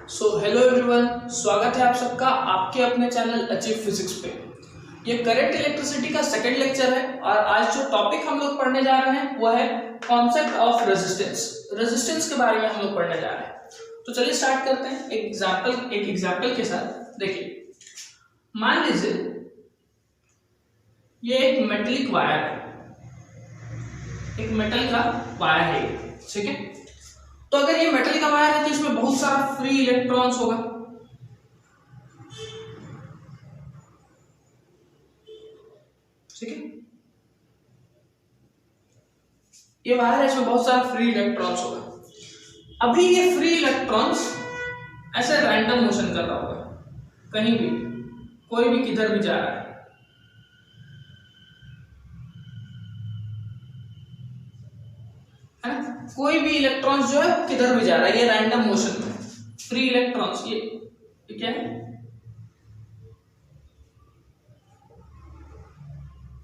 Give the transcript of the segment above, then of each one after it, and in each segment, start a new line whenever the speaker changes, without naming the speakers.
Hello everyone, स्वागत है आप सबका आपके अपने चैनल अचीव फिजिक्स पे। ये करंट इलेक्ट्रिसिटी का सेकंड लेक्चर है और आज जो टॉपिक हम लोग पढ़ने जा रहे हैं वो है कॉन्सेप्ट ऑफ रेजिस्टेंस। रेजिस्टेंस के बारे में हम लोग पढ़ने जा रहे हैं। तो चलिए स्टार्ट करते हैं एक एग्जाम्पल के साथ। देखिए, मान लीजिए ये एक मेटेलिक वायर है, एक मेटल का वायर है, ठीक है। तो अगर ये मेटल का वायर है तो इसमें बहुत सारा फ्री इलेक्ट्रॉन्स होगा, ठीक है। ये वायर है, इसमें बहुत सारा फ्री इलेक्ट्रॉन्स होगा। अभी ये फ्री इलेक्ट्रॉन्स ऐसे रैंडम मोशन कर रहा होगा, कहीं भी, कोई भी किधर भी जा रहा है ना। कोई भी इलेक्ट्रॉन्स जो है किधर भी जा रहा है, ये रैंडम मोशन में फ्री इलेक्ट्रॉन्स। ये क्या है?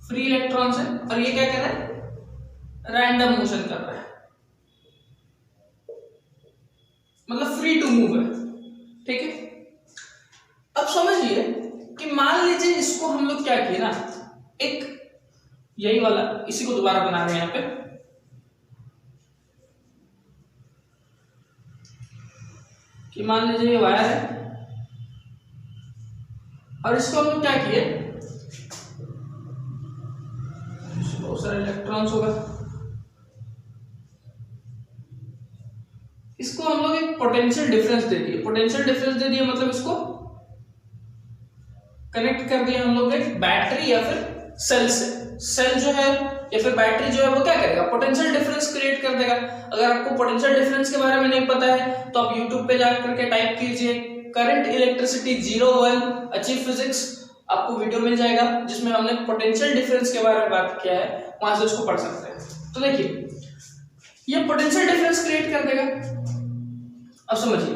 फ्री इलेक्ट्रॉन्स है और ये क्या कर रहा है? रैंडम मोशन कर रहा है, मतलब फ्री टू मूव है, ठीक है। अब समझिए कि मान लीजिए इसको हम लोग क्या किए ना, एक यही वाला, इसी को दोबारा बना रहे हैं यहां पे। कि मान लीजिए ये वायर है और इसको हम लोग क्या किए, बहुत सारे इलेक्ट्रॉन्स होगा, इसको हम लोग एक पोटेंशियल डिफरेंस दे दिए। पोटेंशियल डिफरेंस दे दिए मतलब इसको कनेक्ट कर दिया हम लोग एक बैटरी या फिर सेल से। सेल जो है या फिर बैटरी जो है वो क्या करेगा, पोटेंशियल डिफरेंस क्रिएट कर देगा। अगर आपको पोटेंशियल डिफरेंस के बारे में नहीं पता है तो आप YouTube पे जाकर के टाइप कीजिए करंट इलेक्ट्रिसिटी 01 अचीव फिजिक्स, आपको वीडियो मिल जाएगा जिसमें हमने पोटेंशियल डिफरेंस के बारे में बात किया है, वहां से उसको पढ़ सकते हैं। तो देखिए, ये पोटेंशियल डिफरेंस क्रिएट कर देगा। अब समझिए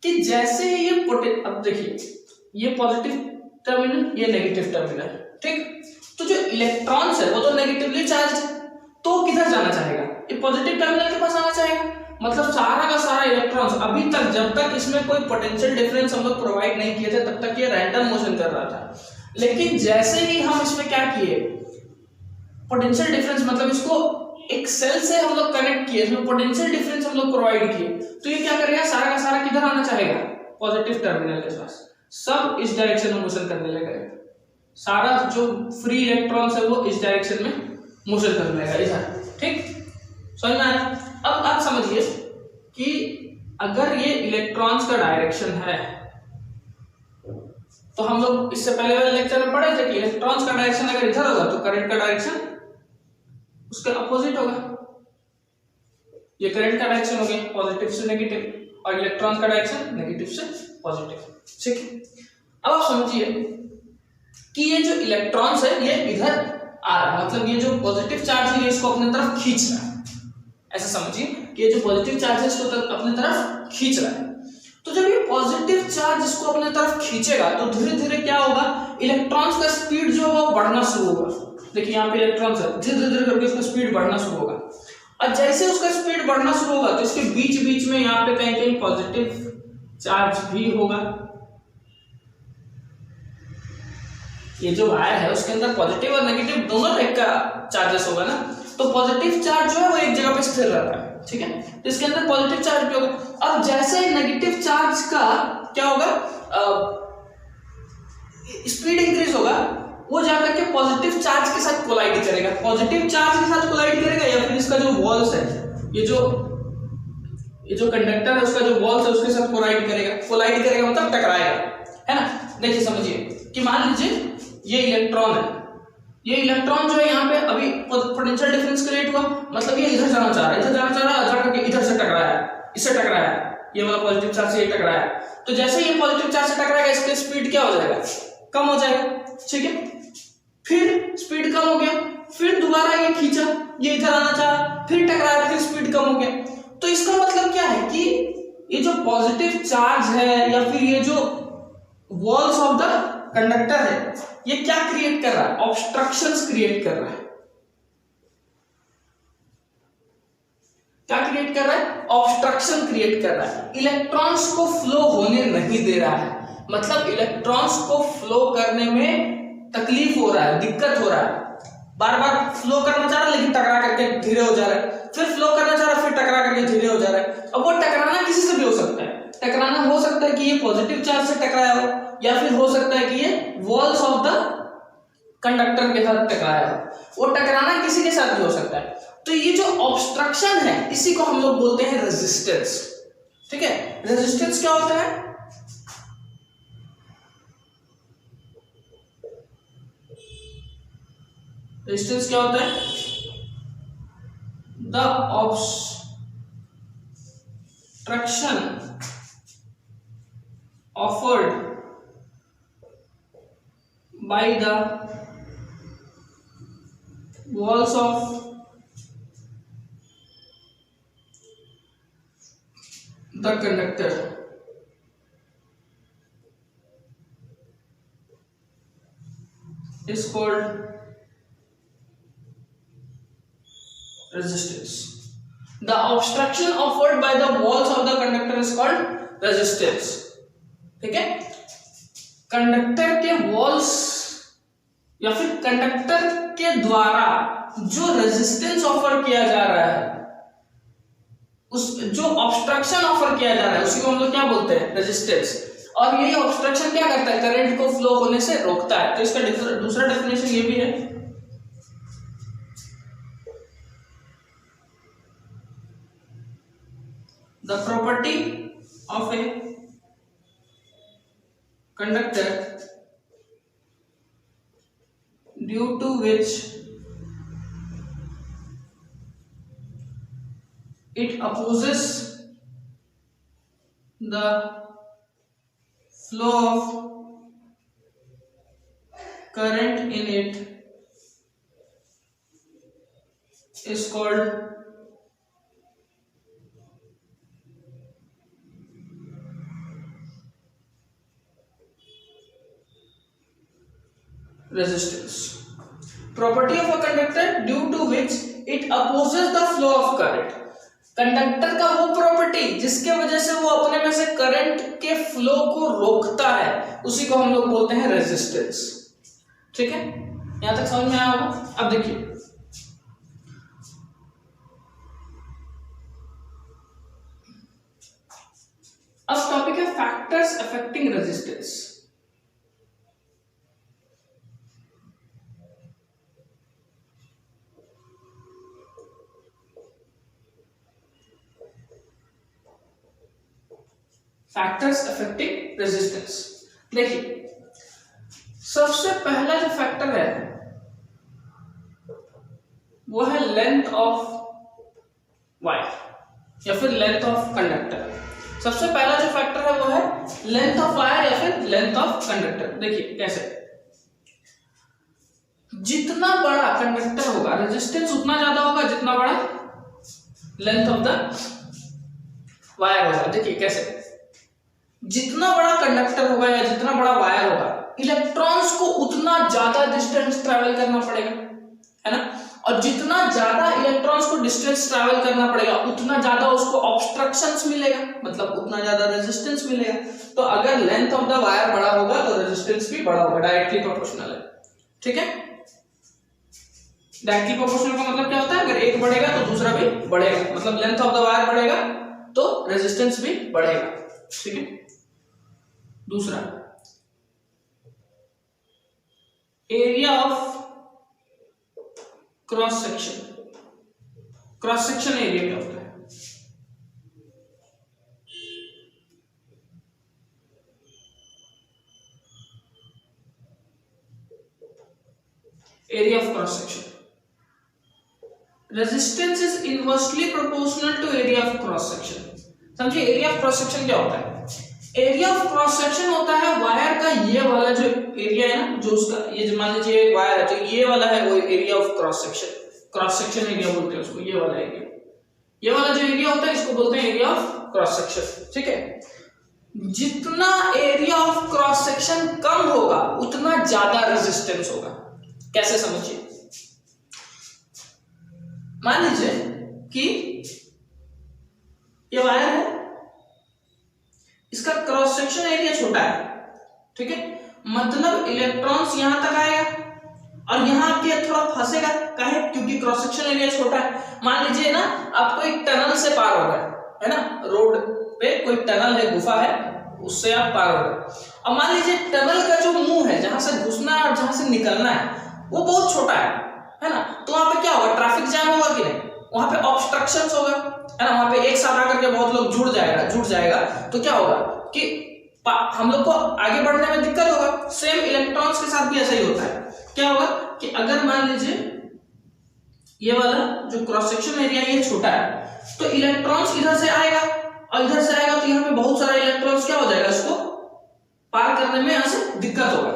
कि जैसे ये अब देखिए, ये पॉजिटिव टर्मिनल, ये नेगेटिव टर्मिनल, ठीक। तो जो इलेक्ट्रॉन्स है वो तो नेगेटिवली चार्ज है, तो किधर जाना चाहेगा? ये पॉजिटिव टर्मिनल के पास आना चाहेगा। मतलब सारा का सारा इलेक्ट्रॉन्स, अभी तक जब तक इसमें कोई पोटेंशियल डिफरेंस हम लोग प्रोवाइड नहीं किए थे तब तक ये रैंडम मोशन कर रहा था। लेकिन जैसे ही हम इसमें क्या किए, पोटेंशियल डिफरेंस, मतलब इसको एक सेल से हम लोग कनेक्ट किए, इसमें पोटेंशियल डिफरेंस हम लोग प्रोवाइड किए, तो ये क्या करेगा, सारा का सारा किधर आना चाहेगा? पॉजिटिव टर्मिनल के पास। सब इस डायरेक्शन में मोशन करने लगेगा, सारा जो फ्री इलेक्ट्रॉन्स है वो इस डायरेक्शन में मोशन करने लगेगा, इधर, ठीक। समझ में आया? अब आप समझिए कि अगर ये इलेक्ट्रॉन्स का डायरेक्शन है, तो हम लोग इससे पहले वाले लेक्चर में पढ़े थे कि इलेक्ट्रॉन्स का डायरेक्शन अगर इधर होगा तो करंट का डायरेक्शन उसके अपोजिट होगा। ये करंट का डायरेक्शन हो गया पॉजिटिव से नेगेटिव, और इलेक्ट्रॉन का डायरेक्शन नेगेटिव से पॉजिटिव, ठीक है। अब आप समझिए कि ये जो इलेक्ट्रॉन्स है ये इधर आ रहा है, मतलब ये जो पॉजिटिव चार्ज है ये इसको अपने तरफ खींच रहा है। ऐसा समझिए कि ये जो पॉजिटिव चार्ज है इसको अपने तरफ खींच रहा है। तो जब ये पॉजिटिव चार्ज इसको अपने तरफ खींचेगा तो धीरे धीरे क्या होगा, इलेक्ट्रॉन्स का स्पीड जो है वो बढ़ना शुरू होगा। देखिए यहाँ पे इलेक्ट्रॉन्स है, धीरे धीरे करके उसका स्पीड बढ़ना शुरू होगा, और जैसे उसका स्पीड बढ़ना शुरू होगा तो इसके बीच बीच में यहाँ पे कहीं कहीं पॉजिटिव चार्ज भी होगा। ये जो वायर है उसके अंदर पॉजिटिव और नेगेटिव दोनों टाइप का चार्जेस होगा ना, तो पॉजिटिव चार्ज जो है वो एक जगह पे स्थिर रहता है, ठीक है। तो इसके अंदर पॉजिटिव चार्ज भी होगा। अब जैसे नेगेटिव चार्ज का क्या होगा, स्पीड इंक्रीज होगा, वो जाकर के पॉजिटिव चार्ज के साथ कोलाइड करेगा, पॉजिटिव चार्ज के साथ कोलाइड करेगा, या फिर इसका जो वॉल्स है, ये जो कंडक्टर है उसका जो वॉल्स है उसके साथ कोलाइड करेगा मतलब टकराएगा, है ना। देखिए समझिए कि मान लीजिए ये इलेक्ट्रॉन है, ये इलेक्ट्रॉन जो है यहाँ पे अभी पोटेंशियल डिफरेंस क्रिएट हुआ, मतलब ये इधर जाना चाह रहा है, जाकर के इधर से टकराया, इससे टकराया, ये वाला पॉजिटिव चार्ज से ये टकराया। तो जैसे ये पॉजिटिव चार्ज से टकराएगा इसकी स्पीड क्या हो जाएगा, कम हो जाएगा, ठीक है। फिर स्पीड कम हो गया, फिर दोबारा ये खींचा, ये इधर आना चाहा, फिर टकराया, फिर स्पीड कम हो गया। तो इसका मतलब क्या है कि ये जो पॉजिटिव चार्ज है या फिर ये जो वॉल्स ऑफ द कंडक्टर है ये क्या क्रिएट कर रहा है, ऑब्स्ट्रक्शंस क्रिएट कर रहा है। क्या क्रिएट कर रहा है? ऑब्स्ट्रक्शन क्रिएट कर रहा है, इलेक्ट्रॉन्स को फ्लो होने नहीं दे रहा है। मतलब इलेक्ट्रॉन्स को फ्लो करने में तकलीफ हो रहा है, दिक्कत हो रहा है, बार बार फ्लो करना चाह रहा है लेकिन टकरा करके धीरे हो जा रहा है, फिर फ्लो करना चाह रहा है फिर टकरा करके धीरे हो जा रहा है। अब वो टकराना किसी से भी हो सकता है, टकराना हो सकता है कि ये पॉजिटिव चार्ज से टकराया हो, या फिर हो सकता है कि ये वॉल्स ऑफ द कंडक्टर के साथ टकराया हो, वो टकराना किसी के साथ भी हो सकता है। तो ये जो ऑब्स्ट्रक्शन है इसी को हम लोग बोलते हैं रेजिस्टेंस। ठीक है, रेजिस्टेंस क्या होता है? रेजिस्टेंस क्या होता है? The obstruction offered by the walls of the conductor is called resistance. The obstruction offered by the walls of the conductor is called resistance. ठीक है, कंडक्टर के वॉल्स या फिर कंडक्टर के द्वारा जो रेजिस्टेंस ऑफर किया जा रहा है, उस जो ऑब्स्ट्रक्शन ऑफर किया जा रहा है उसी को हम लोग क्या बोलते हैं? रेजिस्टेंस। और यही ऑब्स्ट्रक्शन क्या करता है? करंट को फ्लो होने से रोकता है। तो इसका दूसरा डेफिनेशन ये भी है, the property of a conductor due to which it opposes the flow of current in it is called resistance. Property of a conductor due to which it opposes the flow of current. Conductor का वो property जिसके वजह से वो अपने में से current के फ्लो को रोकता है उसी को हम लोग बोलते हैं रेजिस्टेंस। ठीक है, यहां तक समझ में आया होगा। अब देखिए, अब टॉपिक है factors affecting resistance. Factors affecting resistance. देखिए, सबसे पहला जो फैक्टर है वो है लेंथ ऑफ वायर या फिर लेंथ ऑफ कंडक्टर। सबसे पहला जो फैक्टर है वो है लेंथ ऑफ वायर या फिर लेंथ ऑफ कंडक्टर। देखिए कैसे, जितना बड़ा कंडक्टर होगा रेजिस्टेंस उतना ज्यादा होगा जितना बड़ा लेंथ ऑफ द वायर होगा। देखिए कैसे, जितना बड़ा कंडक्टर होगा या जितना बड़ा वायर होगा इलेक्ट्रॉन्स को उतना ज्यादा डिस्टेंस ट्रैवल करना पड़ेगा, है ना। और जितना ज्यादा इलेक्ट्रॉन्स को डिस्टेंस ट्रैवल करना पड़ेगा उतना ज्यादा उसको ऑब्स्ट्रक्शंस मिलेगा, मतलब उतना ज्यादा रेजिस्टेंस मिलेगा। तो अगर लेंथ ऑफ द वायर बड़ा होगा तो रेजिस्टेंस भी बड़ा होगा, डायरेक्टली प्रोपोर्शनल है। ठीक है, डायरेक्टली प्रोपोर्शनल का मतलब क्या होता है? अगर एक बढ़ेगा तो दूसरा भी बढ़ेगा, मतलब लेंथ ऑफ द वायर बढ़ेगा तो रेजिस्टेंस भी बढ़ेगा। ठीक है, दूसरा area of cross section. Cross section area क्या होता है? Area of cross section. Resistance is inversely proportional to area of cross section. समझिए, एरिया ऑफ क्रॉस सेक्शन क्या होता है? एरिया ऑफ क्रॉस सेक्शन होता है वायर का ये वाला जो एरिया है ना, जो उसका ये मान लीजिए एक वायर है तो ये वाला है वो area of cross section. Cross section area बोलते हैं उसको, ये वाला एरिया, ये वाला जो एरिया होता है इसको बोलते हैं एरिया ऑफ क्रॉस सेक्शन। ठीक है, जितना एरिया ऑफ क्रॉस सेक्शन कम होगा उतना ज्यादा रेजिस्टेंस होगा। कैसे समझिए, मान लीजिए कि ये वायर है, इसका क्रॉस सेक्शन एरिया छोटा है, ठीक है, मतलब इलेक्ट्रॉन्स यहां तक आएगा और यहां पे थोड़ा फंसेगा, काहे, क्योंकि क्रॉस सेक्शन एरिया छोटा है। मान लीजिए ना आपको एक टनल से पार हो रहा है ना, रोड पे कोई टनल है, गुफा है, उससे आप पार हो रहे, अब मान लीजिए टनल का जो मुंह है, जहां से घुसना है और जहां से निकलना है, वो बहुत छोटा है ना, तो वहां पे क्या होगा, ट्रैफिक जाम होगा कि नहीं, वहां पे ऑब्स्ट्रक्शंस होगा, है ना, वहां पे एक साथ आकर के बहुत लोग जुड़ जाएगा, तो क्या होगा कि हम लोग को आगे बढ़ने में दिक्कत होगा। सेम इलेक्ट्रॉन्स के साथ भी ऐसा ही होता है, क्या होगा कि अगर मान लीजिए ये वाला जो क्रॉस सेक्शन एरिया ये छोटा है, तो इलेक्ट्रॉन्स इधर से आएगा और इधर से आएगा, तो यहाँ पे बहुत सारा इलेक्ट्रॉन्स क्या हो जाएगा, इसको पार करने में यहाँ से दिक्कत होगा,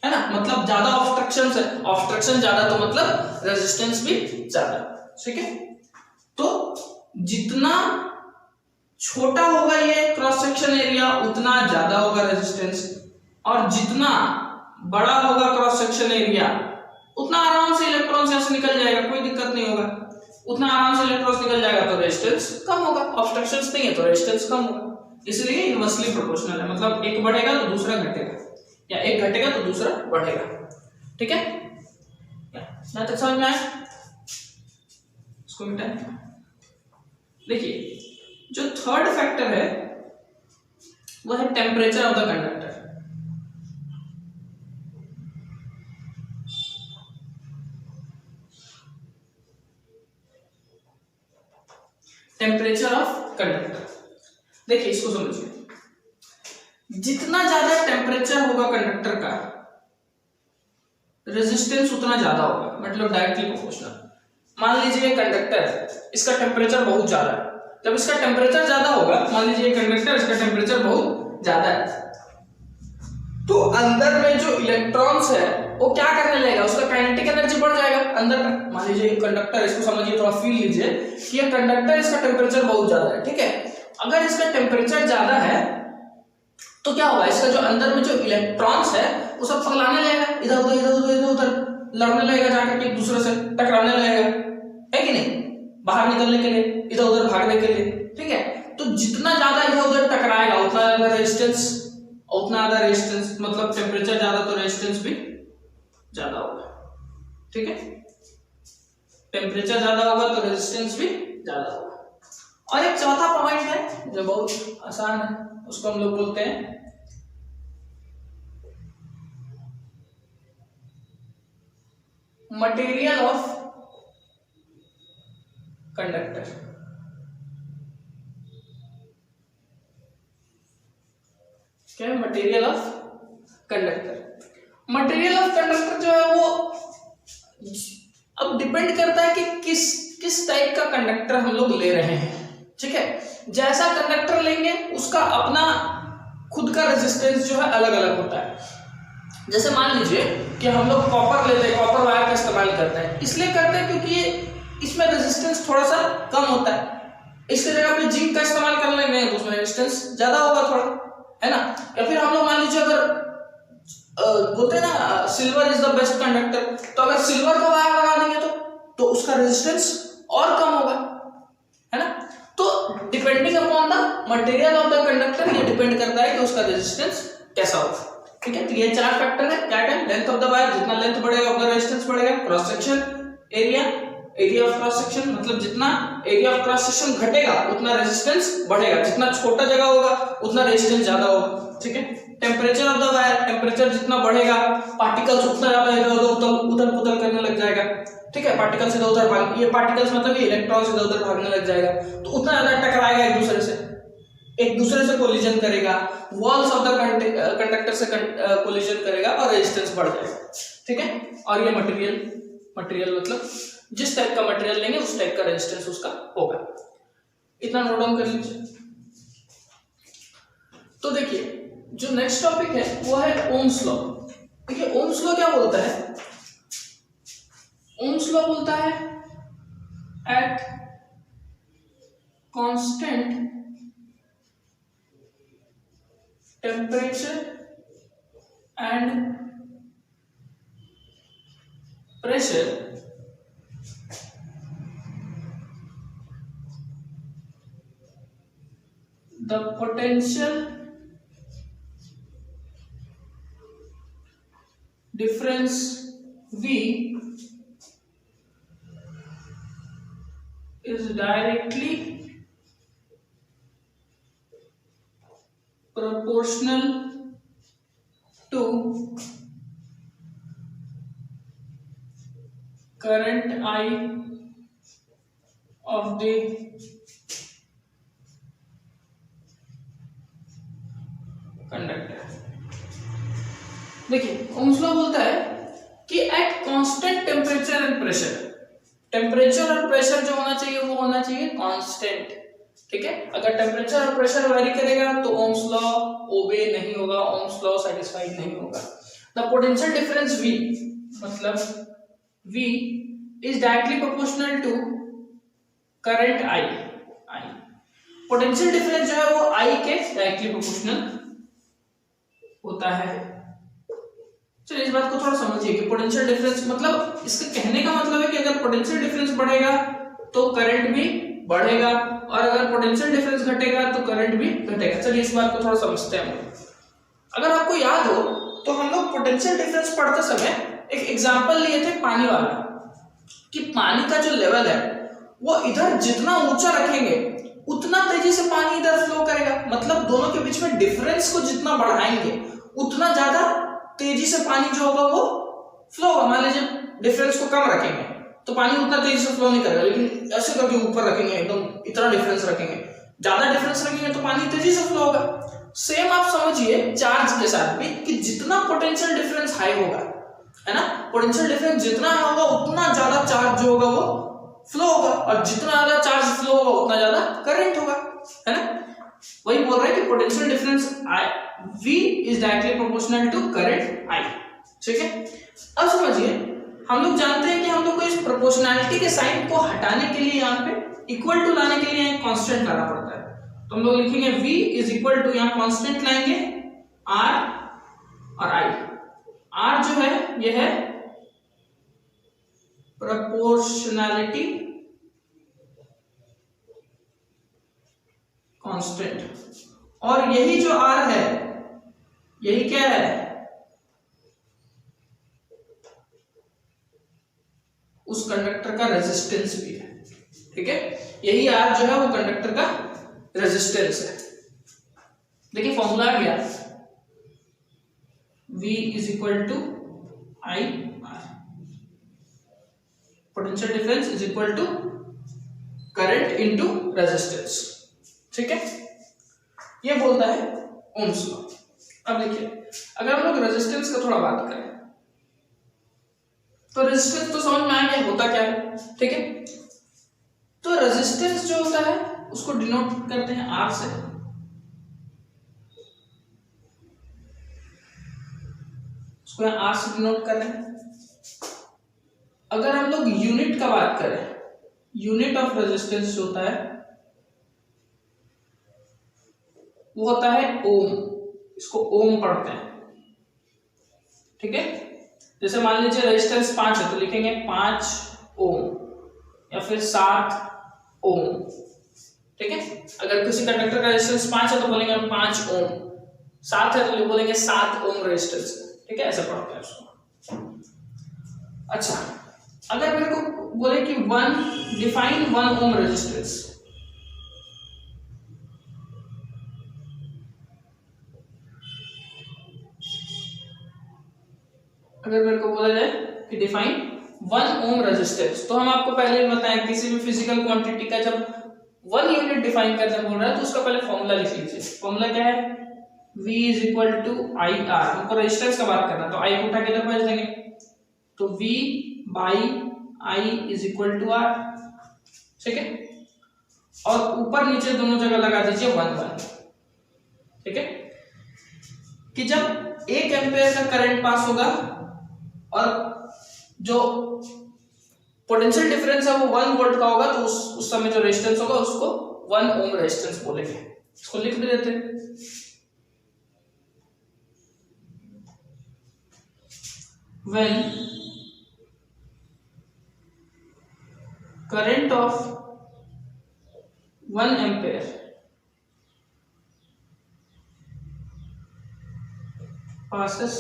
है ना, मतलब ज्यादा ऑब्स्ट्रक्शन है, ऑब्स्ट्रक्शन ज्यादा तो मतलब रेजिस्टेंस भी ज्यादा, ठीक है। तो जितना छोटा होगा ये क्रॉस सेक्शन एरिया उतना ज्यादा होगा रेजिस्टेंस, और जितना बड़ा होगा क्रॉस सेक्शन एरिया उतना आराम से इलेक्ट्रॉन यहाँ से निकल जाएगा, कोई दिक्कत नहीं होगा, उतना आराम से इलेक्ट्रॉन निकल जाएगा, तो रेजिस्टेंस कम होगा, ऑब्स्ट्रक्शंस नहीं है तो रेजिस्टेंस कम होगा, इसलिए इनवर्सली प्रोपोर्शनल है, मतलब एक बढ़ेगा तो दूसरा घटेगा, या एक घटेगा तो दूसरा बढ़ेगा, ठीक है, ना तक समझ में आया, इसको मिटाएं। देखिए जो थर्ड फैक्टर है वह है temperature of the conductor. Temperature of conductor, देखिए इसको समझिए, जितना ज्यादा टेम्परेचर होगा कंडक्टर का, रेजिस्टेंस उतना ज्यादा होगा, मतलब डायरेक्टली प्रोपोर्शनल। मान लीजिए कंडक्टर है, इसका टेम्परेचर बहुत ज्यादा है, जब इसका टेम्परेचर ज्यादा होगा, मान लीजिए कंडक्टर, इसका टेम्परेचर बहुत ज्यादा है, तो अंदर में जो इलेक्ट्रॉन्स है वो क्या करने लगेगा, उसका काइनेटिक एनर्जी बढ़ जाएगा अंदर में। मान लीजिए कंडक्टर, इसको समझिए, थोड़ा फील लीजिए कि ये कंडक्टर, इसका टेम्परेचर बहुत ज्यादा है, ठीक है, अगर इसका टेम्परेचर ज्यादा है तो क्या होगा, इसका जो अंदर में जो इलेक्ट्रॉन्स है वो सब पगलाने लगेगा, इधर उधर इधर उधर इधर उधर लड़ने लगेगा, जाकर के एक दूसरे से टकराने लगेगा, है कि नहीं, बाहर निकलने के लिए, इधर उधर भागने के लिए, ठीक है। तो जितना ज्यादा इधर उधर टकराएगा उतना ज्यादा रेजिस्टेंस, मतलब टेम्परेचर ज्यादा तो रेजिस्टेंस भी ज्यादा होगा, ठीक है, टेम्परेचर ज्यादा होगा तो रेजिस्टेंस भी ज्यादा होगा। और एक चौथा पॉइंट है जो बहुत आसान है, उसको हम लोग बोलते हैं मटेरियल ऑफ कंडक्टर। क्या है material of conductor? Material of conductor जो है वो अब डिपेंड करता है कि किस टाइप का कंडक्टर हम लोग ले रहे हैं, ठीक है। जैसा कंडक्टर लेंगे उसका अपना खुद का रेजिस्टेंस जो है अलग अलग होता है। जैसे मान लीजिए कि हम लोग कॉपर लेते हैं, कॉपर वायर का इस्तेमाल करते हैं, इसलिए करते हैं क्योंकि इसमें रेजिस्टेंस थोड़ा सा कम होता है। इसके जगह पे जिंक का इस्तेमाल कर लेंगे तो उसमें रेजिस्टेंस ज्यादा होगा थोड़ा, है ना। या फिर हम लोग मान लीजिए अगर बोलते हैं ना silver is the best conductor, तो अगर सिल्वर का वायर लगा देंगे तो उसका रेजिस्टेंस और कम होगा, है ना। तो depending upon the material of the conductor ये डिपेंड करता है कि उसका रेजिस्टेंस कैसा होगा, ठीक है। तो ये चार फैक्टर है, क्या क्या, लेंथ ऑफ द वायर, जितना लेंथ बढ़ेगा उतना रेजिस्टेंस बढ़ेगा, cross section area, area of cross section, मतलब जितना एरिया ऑफ क्रॉस सेक्शन घटेगा उतना रेजिस्टेंस बढ़ेगा, जितना छोटा जगह होगा उतना रेजिस्टेंस ज्यादा होगा, ठीक है। Temperature of the wire, temperature जितना बढ़ेगा पार्टिकल्स उतना ज्यादा इधर उधर उधर करने लग जाएगा, ठीक है। पार्टिकल्स इधर उधर भाग, ये पार्टिकल्स मतलब ये इलेक्ट्रॉन्स इधर उधर भागने लग जाएगा, तो उतना ज्यादा टकराएगा एक दूसरे से कोलिजन करेगा, वॉल्स ऑफ द कंडक्टर से कोलिजन करेगा और रेजिस्टेंस बढ़ जाएगा, ठीक है। और ये मटेरियल मतलब जिस टाइप का मटेरियल लेंगे उस टाइप का रेजिस्टेंस उसका होगा, इतना नोट डाउन कर लीजिए। तो देखिए जो नेक्स्ट टॉपिक है वो है ओम्स लॉ। देखिए ओम्स लॉ क्या बोलता है, ओम्स लॉ बोलता है at constant temperature and pressure the potential difference V is directly proportional to current I of the conductor. देखिए ओम्स लॉ बोलता है कि at constant temperature and pressure, temperature और प्रेशर जो होना चाहिए वो होना चाहिए कांस्टेंट, ठीक है। अगर टेम्परेचर और प्रेशर वेरी करेगा तो ओम्स लॉ ओबे नहीं होगा, ओम्स लॉ सेटिस्फाइड नहीं होगा। द पोटेंशियल डिफरेंस V, मतलब V is directly proportional to current I। Potential difference जो है वो I के डायरेक्टली प्रोपोर्शनल होता है। चलिए इस बात को थोड़ा समझिए कि पोटेंशियल डिफरेंस मतलब, इसके कहने का मतलब है कि अगर पोटेंशियल डिफरेंस बढ़ेगा तो करंट भी बढ़ेगा, और अगर पोटेंशियल डिफरेंस घटेगा तो करंट भी घटेगा। चलिए इस बात को थोड़ा समझते हैं। अगर आपको याद हो तो हम लोग पोटेंशियल डिफरेंस पढ़ते समय एक एग्जांपल लिए थे पानी वाला, कि पानी का जो लेवल है वो इधर जितना ऊंचा रखेंगे उतना तेजी से पानी इधर फ्लो करेगा, मतलब दोनों के बीच में डिफरेंस को जितना बढ़ाएंगे उतना ज्यादा तेजी से पानी जो होगा वो फ्लो होगा। मान लीजिए डिफरेंस को कम रखेंगे तो पानी उतना तेजी से फ्लो नहीं करेगा, लेकिन ऐसे करके ऊपर रखेंगे एकदम इतना डिफरेंस रखेंगे, ज्यादा डिफरेंस रखेंगे तो पानी तेजी से फ्लो होगा। सेम आप समझिए चार्ज के साथ भी, कि जितना पोटेंशियल डिफरेंस हाई होगा, है ना, पोटेंशियल डिफरेंस जितना होगा उतना ज्यादा चार्ज जो होगा वो फ्लो होगा, और जितना ज्यादा चार्ज फ्लो होगा उतना ज्यादा करंट होगा, है ना। वही बोल रहा है कि potential difference V is directly proportional to current I, ठीक है। अब समझिए हम लोग जानते हैं कि हम लोग को इस प्रोपोर्शनैलिटी के साइन को हटाने के लिए यहाँ पे इक्वल टू लाने के लिए एक कांस्टेंट लाना पड़ता है, तो हम लोग लिखेंगे V इज इक्वल टू, यहाँ कांस्टेंट लाएंगे R और I। R जो है ये है प्रोपोर्शनैलिटी कांस्टेंट, और यही जो R है यही क्या है, उस कंडक्टर का रेजिस्टेंस भी है, ठीक है। यही R जो है वो कंडक्टर का रेजिस्टेंस है। देखिए फॉर्मूला आ गया, V is equal to I R, potential difference is equal to current into resistance, ठीक है। ये बोलता है ओम्स लॉ। अब देखिए अगर हम लोग रेजिस्टेंस का थोड़ा बात करें तो रेजिस्टेंस तो समझ में आ गया होता क्या है, ठीक है। तो रेजिस्टेंस जो होता है उसको डिनोट करते हैं R से, उसको यहाँ R से डिनोट कर रहे हैं। अगर हम लोग यूनिट का बात करें, यूनिट ऑफ रेजिस्टेंस जो होता है वो होता है ओम, इसको ओम पढ़ते हैं, ठीक है। जैसे मान लीजिए रेजिस्टेंस 5 है तो लिखेंगे 5 ओम या फिर 7 ओम, ठीक है। अगर किसी कंडक्टर का रेजिस्टेंस 5 है तो बोलेंगे हम 5 ओम, 7 है तो बोलेंगे 7 ओम रेजिस्टेंस, ठीक है, ऐसा पढ़ते हैं उसको। अच्छा अगर मेरे को बोले कि डिफाइन 1 ओम रेजिस्टेंस, अगर मेरे को बोला जाए कि डिफाइन 1 ओम रेजिस्टेंस, तो हम आपको पहले ही बताएं किसी भी फिजिकल क्वांटिटी का जब 1 यूनिट डिफाइन करने बोल रहा है तो उसका पहले फॉर्मूला लिख लीजिए। फॉर्मूला क्या है, V is equal to I R, हमको रेजिस्टेंस का बात करना तो I को उठा के इधर भेज देंगे, तो V by I is equal to R, ठीक है। और ऊपर नीचे दोनों जगह लगा दीजिए 1 1, ठीक है। कि जब 1 एम्पेयर का करंट पास होगा और जो पोटेंशियल डिफरेंस है वो 1 वोल्ट का होगा तो उस समय जो रेजिस्टेंस होगा उसको 1 ओम रेजिस्टेंस बोलेंगे। इसको लिख भी देते हैं, when current of 1 ampere passes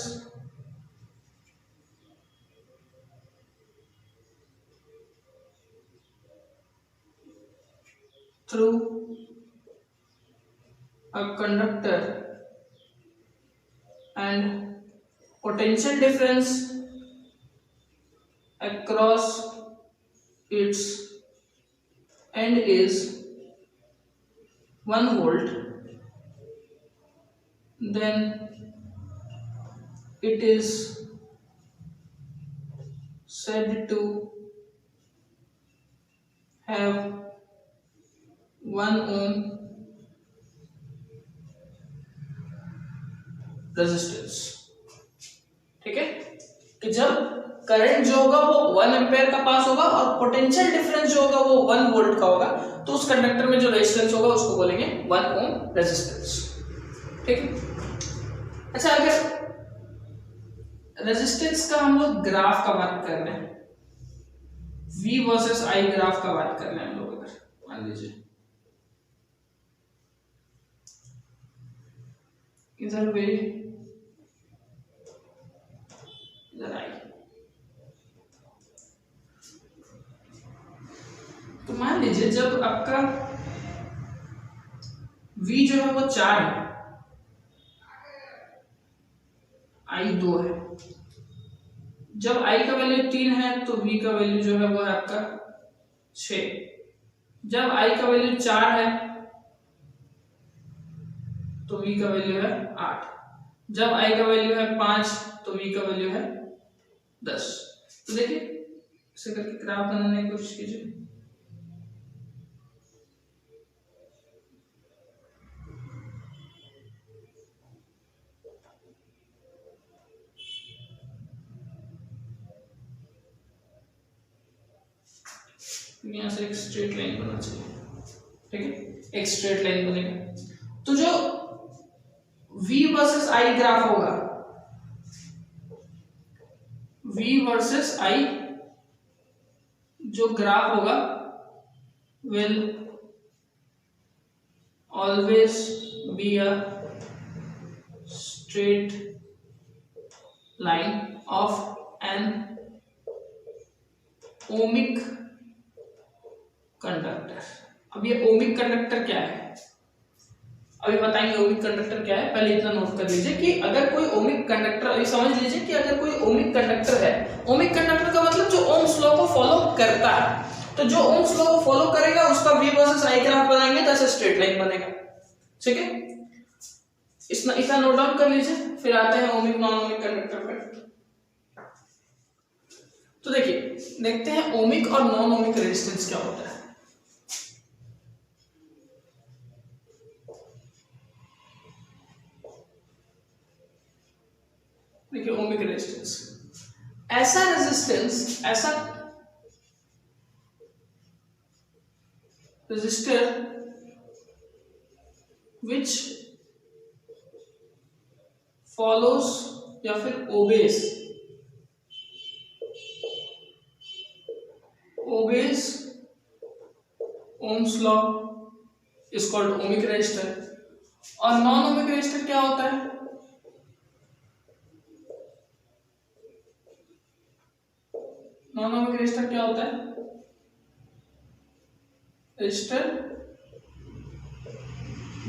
through a conductor and potential difference across its end is 1 volt, then it is said to have 1 ohm resistance. ठीक है, कि जब करंट जो होगा वो 1 एम्पेयर का पास होगा और पोटेंशियल डिफरेंस जो होगा वो 1 वोल्ट का होगा, तो उस कंडक्टर में जो रेजिस्टेंस होगा उसको बोलेंगे 1 ओम रेजिस्टेंस। ठीक है, अच्छा अगर रेजिस्टेंस का हम लोग ग्राफ का बात कर रहे हैं, V वर्सेस I ग्राफ का बात कर रहे हैं हम लोग, अगर मान लीजिए इधर वे इधर I, तो मान लीजिए जब आपका V जो है वो 4 है, I 2 है, जब I का वैल्यू 3 है तो V का वैल्यू जो है वो है आपका 6, जब I का वैल्यू 4 है तो V का वैल्यू है 8, जब I का वैल्यू है 5 तो V का वैल्यू है 10। तो देखिए इसे करके ग्राफ बनाने की कोशिश कीजिए। यहाँ से एक स्ट्रेट लाइन बनना चाहिए। ठीक है, एक स्ट्रेट लाइन बनेगा, तो जो V वर्सेस I ग्राफ होगा, V वर्सेस I जो ग्राफ होगा will always be a straight line of an ohmic conductor. अब ये ओमिक कंडक्टर क्या है, अभी बताएंगे ओमिक कंडक्टर क्या है। पहले इतना नोट कर लीजिए कि अगर कोई ओमिक कंडक्टर, अभी समझ लीजिए कि अगर कोई ओमिक कंडक्टर है, ओमिक कंडक्टर का मतलब जो ओम्स लॉ को फॉलो करता है, तो जो ओम्स लॉ को फॉलो करेगा उसका V वर्सेस I ग्राफ बनाएंगे तो ऐसे स्ट्रेट लाइन बनेगा। ठीक है, इतना नोट डाउन कर लीजिए, फिर आते हैं ओमिक नॉन ओमिक कंडक्टर पे। तो देखिए देखते हैं ओमिक और नॉन ओमिक रेजिस्टेंस क्या होता है। देखिए ओमिक रेजिस्टेंस, ऐसा रेजिस्टर विच फॉलोस या फिर obeys Ohm's law is called ohmic resistor. और नॉन ओमिक रेजिस्टर क्या होता है, नॉन ओमिक रेजिस्टर क्या होता है, resistor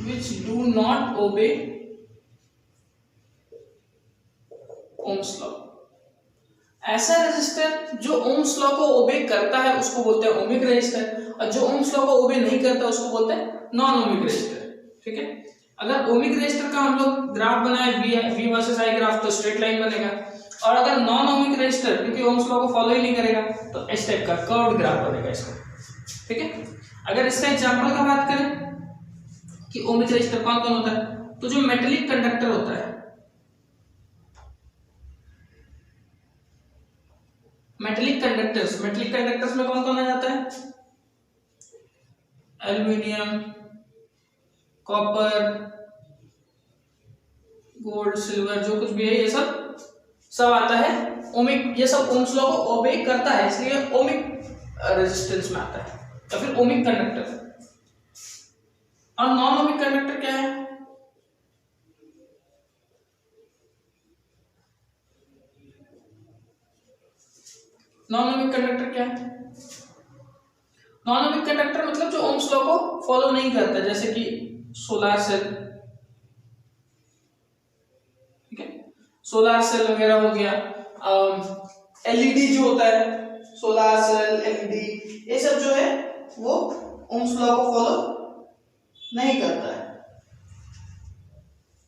which do not obey ohms law। ऐसा रेजिस्टर जो ohms law को ओबे करता है उसको बोलते हैं ओमिक रेजिस्टर, और जो ohms law को ओबे नहीं करता उसको बोलते हैं नॉन ओमिक रेजिस्टर। ठीक है, अगर ओमिक रेजिस्टर का हम लोग ग्राफ बनाए V वर्सेस I ग्राफ तो स्ट्रेट लाइन बनेगा, और अगर नॉन ओमिक रेजिस्टर क्योंकि ओम्स लॉ को फॉलो ही नहीं करेगा तो इस टाइप का कर्व्ड ग्राफ बनेगा इसका। ठीक है, अगर इसका एग्जांपल का बात करें कि ओमिक रेजिस्टर कौन कौन होता है, तो जो मेटेलिक कंडक्टर होता है, मेटेलिक कंडक्टर्स में कौन कौन आ जाता है, एल्यूमिनियम, कॉपर, गोल्ड, सिल्वर, जो कुछ भी है ये सब आता है ओमिक, ये सब ओम्स लॉ को ओबे करता है, इसलिए ओमिक रेजिस्टेंस में आता है या फिर ओमिक कंडक्टर। और नॉन ओमिक कंडक्टर क्या है, नॉन ओमिक कंडक्टर क्या है? नॉन ओमिक कंडक्टर मतलब जो ओम्स लॉ को फॉलो नहीं करता, जैसे कि सोलार सेल, ठीक है, सोलार सेल वगैरह हो गया, एलईडी जो होता है, सोलार सेल, एलईडी, ये सब जो है वो ओम्स लॉ को फॉलो नहीं करता है,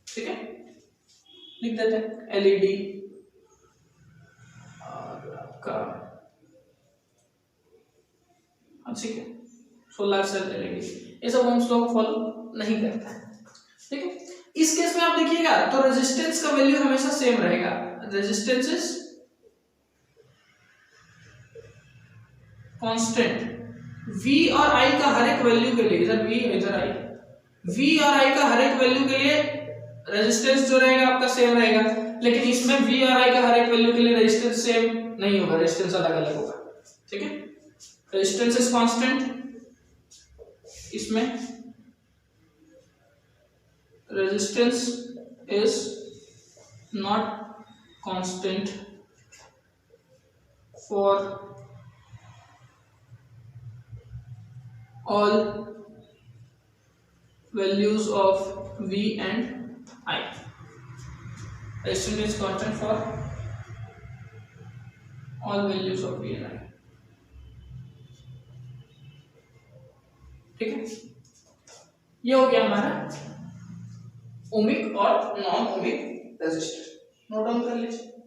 ठीक है, लिख देते हैं एलईडी और आपका, ठीक है, सोलार सेल, एलईडी, ये सब ओम्स लॉ को फॉलो नहीं करता है, ठीक है। इस केस में आप देखिएगा तो रेजिस्टेंस का वैल्यू हमेशा सेम रहेगा, रेजिस्टेंस इज कांस्टेंट, V और I का हर एक वैल्यू के लिए, इधर V इधर I, V और I का हर एक वैल्यू के लिए रेजिस्टेंस जो रहेगा आपका सेम रहेगा, लेकिन इसमें V और I का हर एक वैल्यू के लिए रेजिस्टेंस सेम नहीं होगा, रेजिस्टेंस अलग अलग होगा, ठीक है। रेजिस्टेंस इज कांस्टेंट, इसमें resistance is not constant for all values of V and I. Resistance is constant for all values of V and I. ठीक है, ये हो गया हमारा ओमिक और non ohmic resistor, note down कर लीजिए।